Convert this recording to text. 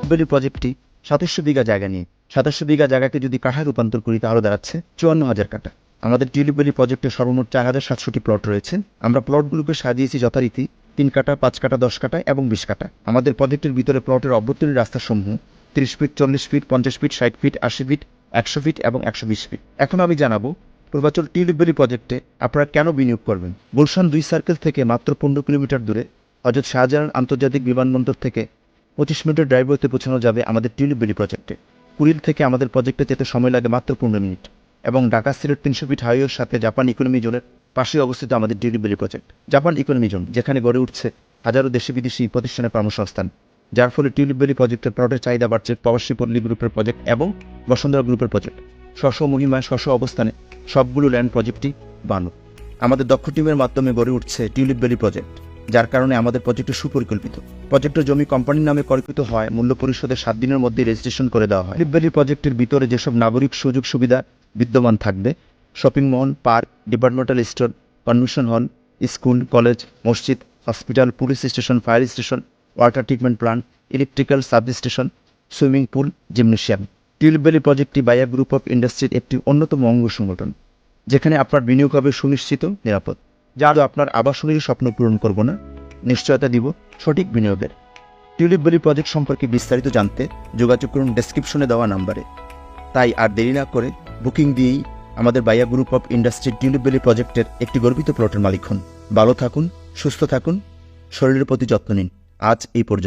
Valley প্রজেক্টটি 2700 বিঘা জায়গা নিয়ে। 2700 বিঘা জায়গাকে যদি কাঠায় রূপান্তর করি তাহলে দাঁড়াচ্ছে 54,000 কাঠা। আমাদের টিউলিপ ভ্যালি প্রজেক্টে সর্বমোট 4700টি প্লট রয়েছে। আমরা প্লটগুলোকে সাজিয়েছি যথারীতি 3 কাঠা, 5 কাঠা, 10 কাঠা এবং 20 কাঠা। আমাদের প্রজেক্টের ভিতরে প্লটের অভ্যন্তরীণ রাস্তাসমূহ 30 feet, 40 feet, 50 feet, 60 feet, 80 feet, 100 feet এবং 120 ফিট। এখন আমি জানাবো পূর্বাচল টিউলিপ ভ্যালি প্রজেক্টে আপনারা কেন বিনিয়োগ করবেন। গুলশান 2 সার্কেল থেকে মাত্র 15 কিলোমিটার দূরে হযরত শাহজালাল আন্তর্জাতিক বিমানবন্দর থেকে 25 মিনিটের ড্রাইভওয়েতে পৌঁছানো যাবে আমাদের টিউলিপ ভ্যালি প্রজেক্টে। কুড়িল থেকে আমাদের প্রজেক্টে যেতে সময় লাগে মাত্র 15 মিনিট এবং ঢাকা সিলেট 300 ফিট হাইওয়ের সাথে জাপান ইকোনমি জোনের পাশে অবস্থিত আমাদের tulip valley project. Japan economy zone যেখানে গড়ে উঠছে হাজারো দেশি বিদেশি প্রতিষ্ঠানের কর্মসংস্থান, যার ফলে টিউলিপ ভ্যালি প্রজেক্টের প্লটের চাহিদা বাড়ছে প্রবাসী পল্লী গ্রুপের প্রজেক্ট এবং বসুন্ধরা গ্রুপের প্রজেক্ট। স্ব মহিমায় স্ব অবস্থানে সবগুলো ল্যান্ড প্রজেক্টই বানো। আমাদের দক্ষ টিমের মাধ্যমে গড়ে উঠছে টিউলিপ ভ্যালি প্রজেক্ট, যার কারণে আমাদের প্রজেক্টটি সুপরিকল্পিত। প্রজেক্টের জমি কোম্পানির নামে ক্রয়কৃত হয়, মূল্য পরিশোধের 7 দিনের মধ্যে রেজিস্ট্রেশন করে দেওয়া হয়। টিউলিপ ভ্যালি প্রজেক্টের ভিতরে যেসব নাগরিক সুযোগ সুবিধা বিদ্যমান থাকবে, shopping mall, park, departmental store, convention hall, school, college, মসজিদ, hospital, police station, fire station, water treatment plant, electrical substation, swimming pool, gymnasium. Tulip valley প্রজেক্টটি বায়া গ্রুপ অফ ইন্ডাস্ট্রির একটি অন্যতম অঙ্গ সংগঠন, যেখানে আপনার বিনিয়োগ হবে সুনিশ্চিত, নিরাপদ। যা আপনার আবাসনের স্বপ্ন পূরণ করব না, নিশ্চয়তা দিব সঠিক বিনিয়োগের। টিউলিপ ভ্যালি প্রজেক্ট সম্পর্কে বিস্তারিত জানতে যোগাযোগ করুন ডেসক্রিপশনে দেওয়া নাম্বারে। তাই আর দেরি না করে বুকিং দিয়েই আমাদের বায়া গ্রুপ অফ ইন্ডাস্ট্রির টিউলিপ ভ্যালি প্রজেক্টের একটি গর্বিত প্লটের মালিক হন। ভালো থাকুন, সুস্থ থাকুন, শরীরের প্রতি যত্ন নিন। আজ এই পর্যন্ত।